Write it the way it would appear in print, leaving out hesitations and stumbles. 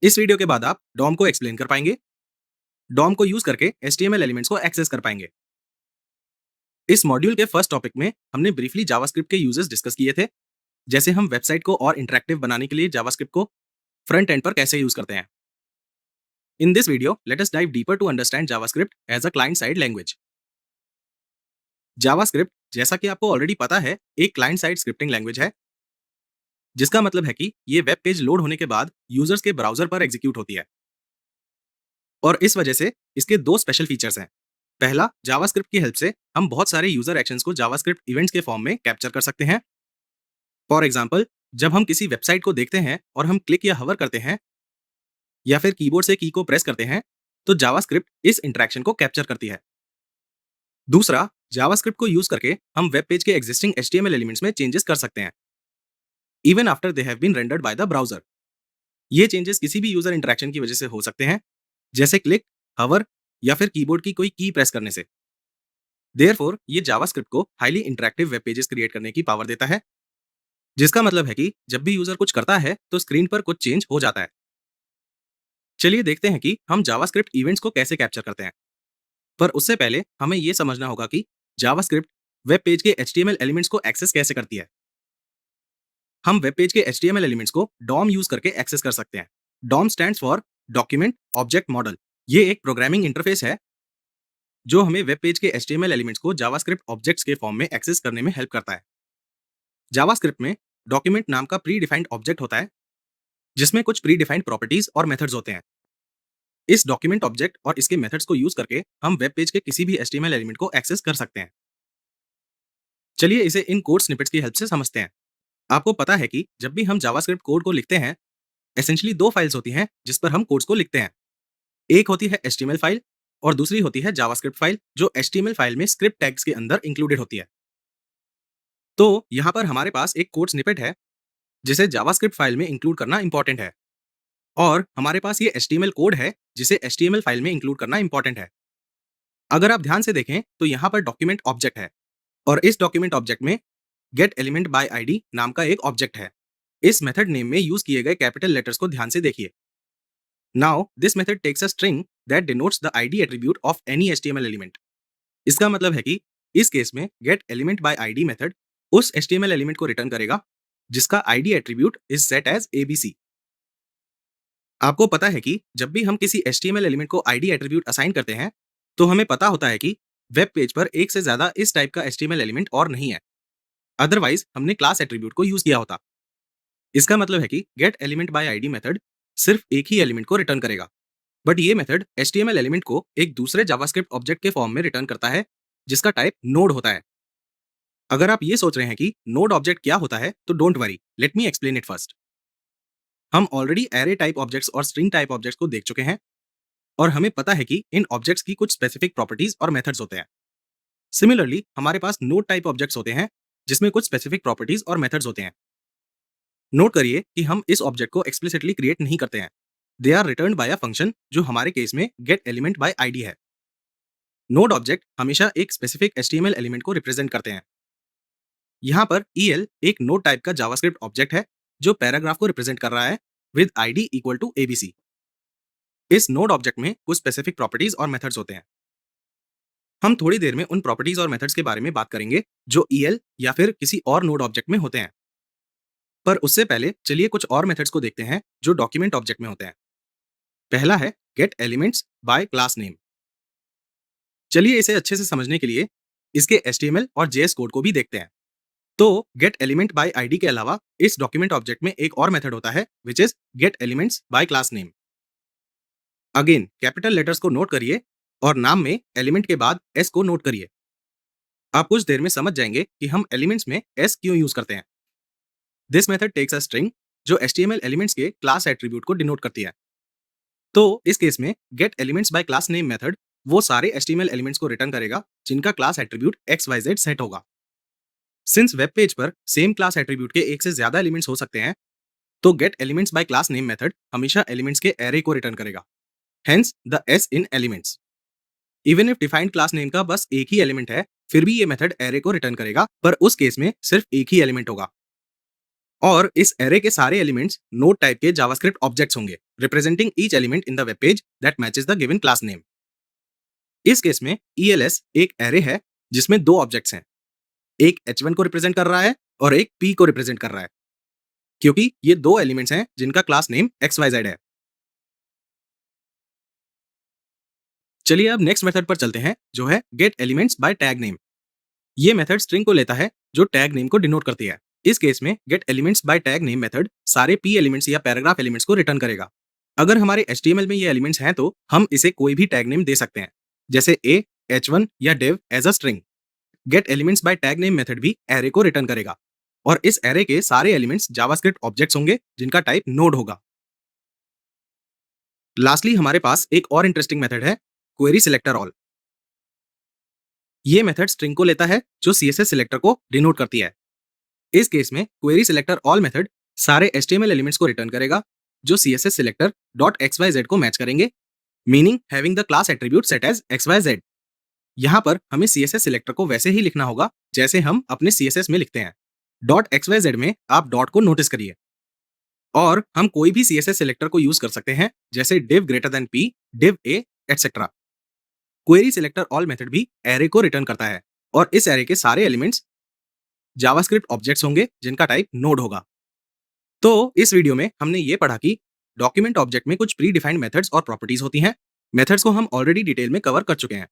इस वीडियो के बाद आप डॉम को एक्सप्लेन कर पाएंगे। डॉम को यूज करके HTML एलिमेंट्स को एक्सेस कर पाएंगे। इस मॉड्यूल के फर्स्ट टॉपिक में हमने ब्रीफली जावास्क्रिप्ट के यूजेस डिस्कस किए थे, जैसे हम वेबसाइट को और इंटरेक्टिव बनाने के लिए जावास्क्रिप्ट को फ्रंट एंड पर कैसे यूज करते हैं। In this video let us dive deeper to understand JavaScript as a client side language. JavaScript, जैसा कि आपको ऑलरेडी पता है, एक क्लाइंट साइड स्क्रिप्टिंग लैंग्वेज है, जिसका मतलब है कि ये वेब पेज लोड होने के बाद यूजर्स के ब्राउजर पर एग्जीक्यूट होती है। और इस वजह से इसके दो स्पेशल फीचर्स हैं। पहला, जावास्क्रिप्ट की हेल्प से हम बहुत सारे यूजर एक्शंस को जावास्क्रिप्ट इवेंट्स के फॉर्म में कैप्चर कर सकते हैं। फॉर एग्जाम्पल, जब हम किसी वेबसाइट को देखते हैं और हम क्लिक या हवर करते हैं या फिर कीबोर्ड से की को प्रेस करते हैं, तो जावास्क्रिप्ट इस इंटरेक्शन को कैप्चर करती है। दूसरा, जावास्क्रिप्ट को यूज करके हम वेब पेज के एग्जिस्टिंग HTML एलिमेंट्स में चेंजेस कर सकते हैं, even after they have been rendered by the browser. ये चेंजेस किसी भी यूजर इंटरेक्शन की वजह से हो सकते हैं, जैसे क्लिक, हवर या फिर कीबोर्ड की कोई की प्रेस करने से। देयरफॉर ये जावास्क्रिप्ट को highly interactive web pages create करने की पावर देता है, जिसका मतलब है कि जब भी यूजर कुछ करता है तो स्क्रीन पर कुछ चेंज हो जाता है। चलिए देखते हैं कि हम जावास्क्रिप्ट इवेंट्स को कैसे कैप्चर करते हैं। पर उससे पहले हमें यह समझना होगा कि जावास्क्रिप्ट वेब पेज के HTML एलिमेंट्स को एक्सेस कैसे करती है। हम वेब पेज के HTML एलिमेंट्स को DOM यूज करके एक्सेस कर सकते हैं। DOM stands for document object model. ये एक प्रोग्रामिंग इंटरफेस है जो हमें वेब पेज के HTML एलिमेंट्स को जावास्क्रिप्ट ऑब्जेक्ट्स के फॉर्म में एक्सेस करने में हेल्प करता है। जावास्क्रिप्ट में डॉक्यूमेंट नाम का प्री डिफाइंड ऑब्जेक्ट होता है, जिसमें कुछ प्री डिफाइंड प्रॉपर्टीज और मेथड्स होते हैं। इस डॉक्यूमेंट ऑब्जेक्ट और इसके मेथड्स को यूज करके हम वेब पेज के किसी भी HTML एलिमेंट को एक्सेस कर सकते हैं। चलिए इसे इन कोड स्निपेट्स की हेल्प से समझते हैं। आपको पता है कि जब भी हम जावास्क्रिप्ट कोड को लिखते हैं, एसेंशियली दो फाइल्स होती हैं जिस पर हम कोड्स को लिखते हैं। एक होती है HTML फाइल और दूसरी होती है जावास्क्रिप्ट फाइल, जो HTML फाइल में स्क्रिप्ट टैग्स के अंदर इंक्लूडेड होती है। तो यहाँ पर हमारे पास एक कोड स्निपेट है जिसे जावास्क्रिप्ट फाइल में इंक्लूड करना इंपॉर्टेंट है, और हमारे पास ये HTML कोड है जिसे HTML फाइल में इंक्लूड करना इंपॉर्टेंट है। अगर आप ध्यान से देखें तो यहाँ पर डॉक्यूमेंट ऑब्जेक्ट है, और इस डॉक्यूमेंट ऑब्जेक्ट में गेट एलिमेंट बाय आईडी नाम का एक ऑब्जेक्ट है। इस मेथड नेम में यूज किए गए कैपिटल लेटर्स को ध्यान से देखिए। Now this method takes a string that denotes the ID attribute of any HTML element. इसका मतलब है कि इस केस में get element by ID method उस HTML एलिमेंट को रिटर्न करेगा जिसका ID attribute is set as ABC। आपको पता है कि जब भी हम किसी HTML एलिमेंट को आईडी एट्रीब्यूट असाइन करते हैं, तो हमें पता होता है कि वेब पेज पर एक से ज्यादा इस टाइप का HTML एलिमेंट और नहीं है, अदरवाइज हमने क्लास एट्रीब्यूट को यूज किया होता। इसका मतलब है कि gate element by ID method सिर्फ एक ही एलिमेंट को रिटर्न करेगा, बट ये मेथड HTML एलिमेंट को एक दूसरे जावास्क्रिप्ट ऑब्जेक्ट के फॉर्म में रिटर्न करता है, जिसका टाइप नोड होता है। अगर आप ये सोच रहे हैं कि नोड ऑब्जेक्ट क्या होता है, तो don't worry, let me explain it first. हम ऑलरेडी एरे टाइप ऑब्जेक्ट्स और स्ट्रिंग टाइप ऑब्जेक्ट्स को देख चुके हैं, और हमें पता है कि इन ऑब्जेक्ट्स की कुछ स्पेसिफिक प्रॉपर्टीज और मेथड्स होते हैं। सिमिलरली हमारे पास नोड टाइप ऑब्जेक्ट्स होते हैं, जिसमें कुछ स्पेसिफिक प्रॉपर्टीज और मेथड्स होते हैं। नोट करिए कि हम इस ऑब्जेक्ट को एक्सप्लिसिटली क्रिएट नहीं करते हैं। They are return by a function, जो हमारे केस में गेट एलिमेंट बाय आईडी है। नोड ऑब्जेक्ट हमेशा एक स्पेसिफिक HTML एलिमेंट को रिप्रेजेंट करते हैं। यहाँ पर EL एक नोड टाइप का जावास्क्रिप्ट ऑब्जेक्ट है जो पैराग्राफ को रिप्रेजेंट कर रहा है with ID equal to ABC। इस नोड ऑब्जेक्ट में कुछ स्पेसिफिक प्रॉपर्टीज और मेथड्स होते हैं। हम थोड़ी देर में उन प्रॉपर्टीज और मेथड्स के बारे में बात करेंगे जो EL या फिर किसी और नोड ऑब्जेक्ट में होते हैं। पर उससे पहले चलिए कुछ और मेथड्स को देखते हैं जो डॉक्यूमेंट ऑब्जेक्ट में होते हैं। पहला है gate elements by class name. चलिए इसे अच्छे से समझने के लिए इसके HTML और JS कोड को भी देखते हैं। तो गेट एलिमेंट बाय आईडी के अलावा इस डॉक्यूमेंट ऑब्जेक्ट में एक और मेथड होता है which is get elements by class name. Again capital letters को नोट करिए और नाम में एलिमेंट के बाद S को नोट करिए। आप कुछ देर में समझ जाएंगे कि हम एलिमेंट्स में S क्यों यूज करते हैं। This method takes a string जो HTML एलिमेंट्स के क्लास एट्रीब्यूट को डिनोट करती है। तो इस केस में get elements by class name method वो सारे HTML एलिमेंट्स को रिटर्न करेगा जिनका क्लास एट्रीब्यूट XYZ सेट होगा। सिंस वेब पेज पर सेम क्लास एट्रीब्यूट के एक से ज्यादा एलिमेंट्स हो सकते हैं, तो get elements by class name method हमेशा एलिमेंट्स के एरे को रिटर्न करेगा, hence the S in elements. Even if defined class name का बस एक ही एलिमेंट है, फिर भी ये मेथड एरे को रिटर्न करेगा, पर उस केस में सिर्फ एक ही एलिमेंट होगा, और इस एरे के सारे एलिमेंट्स नोड टाइप के जावास्क्रिप्ट ऑब्जेक्ट्स होंगे। representing each element in the web page that matches the given class name. इस केस में ELS एक एरे है जिसमें दो ऑब्जेक्ट्स हैं, एक H1 को रिप्रेजेंट कर रहा है और एक P को रिप्रेजेंट कर रहा है, क्योंकि ये दो एलिमेंट्स हैं जिनका क्लास नेम XYZ है। चलिए अब नेक्स्ट मेथड पर चलते हैं, जो है gate elements by tag name. ये मेथड स्ट्रिंग को लेता है जो टैग नेम को डिनोट करती है। इस केस में get elements by tag name method सारे P एलिमेंट्स या पैराग्राफ एलिमेंट्स को रिटर्न करेगा। अगर हमारे HTML में ये एलिमेंट्स हैं तो हम इसे कोई भी टैग नेम दे सकते हैं, जैसे A, H1 या div as a string. Get elements by tag name method भी एरे को रिटर्न करेगा और इस एरे के सारे एलिमेंट्स जावास्क्रिप्ट ऑब्जेक्ट्स होंगे जिनका टाइप नोड होगा। लास्टली हमारे पास एक और इंटरेस्टिंग मेथड है, क्वेरी सिलेक्टर ऑल। ये मेथड स्ट्रिंग को लेता है जो CSS सिलेक्टर को डिनोट करती है। इस केस में क्वेरी सिलेक्टर ऑल मेथड सारे HTML एलिमेंट्स को रिटर्न करेगा जो CSS सिलेक्टर .xyz को मैच करेंगे, meaning having the class attribute set as XYZ। यहाँ पर हमें CSS सिलेक्टर को वैसे ही लिखना होगा जैसे हम अपने CSS में लिखते हैं। .xyz में आप डॉट को नोटिस करिए। और हम कोई भी CSS सिलेक्टर को यूज कर सकते हैं, जैसे div greater than P, div A, etc। Query selector all method भी एरे को रिटर्न करता है और इस एरे के सारे एलिमेंट्स जावास्क्रिप्ट ऑब्जेक्ट्स होंगे जिनका टाइप नोड होगा। तो इस वीडियो में हमने ये पढ़ा कि डॉक्यूमेंट ऑब्जेक्ट में कुछ प्री डिफाइंड मेथड्स और प्रॉपर्टीज होती हैं। मेथड्स को हम ऑलरेडी डिटेल में कवर कर चुके हैं।